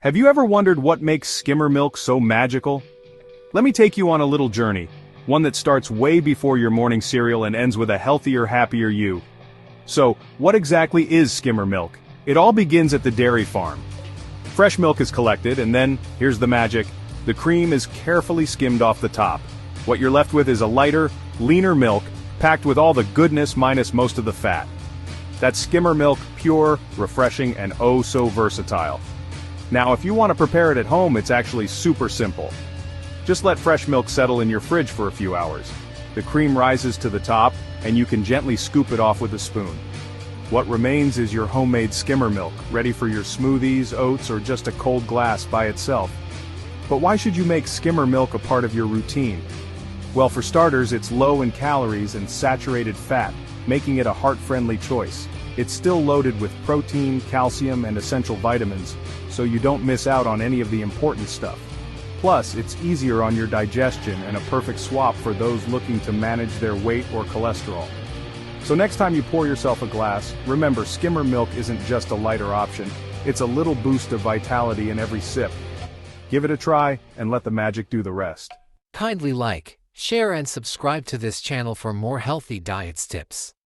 Have you ever wondered what makes skimmer milk so magical? Let me take you on a little journey, one that starts way before your morning cereal and ends with a healthier, happier you. So, what exactly is skimmer milk? It all begins at the dairy farm. Fresh milk is collected, and then, here's the magic, the cream is carefully skimmed off the top. What you're left with is a lighter, leaner milk, packed with all the goodness minus most of the fat. That's skimmer milk, pure, refreshing, and oh so versatile. Now, if you want to prepare it at home, it's actually super simple. Just let fresh milk settle in your fridge for a few hours. The cream rises to the top, and you can gently scoop it off with a spoon. What remains is your homemade skimmer milk, ready for your smoothies, oats, or just a cold glass by itself. But why should you make skimmer milk a part of your routine? Well, for starters, it's low in calories and saturated fat, making it a heart-friendly choice. It's still loaded with protein, calcium, and essential vitamins, so you don't miss out on any of the important stuff. Plus, it's easier on your digestion and a perfect swap for those looking to manage their weight or cholesterol. So next time you pour yourself a glass, remember skimmer milk isn't just a lighter option, it's a little boost of vitality in every sip. Give it a try, and let the magic do the rest. Kindly like, share and subscribe to this channel for more healthy diets tips.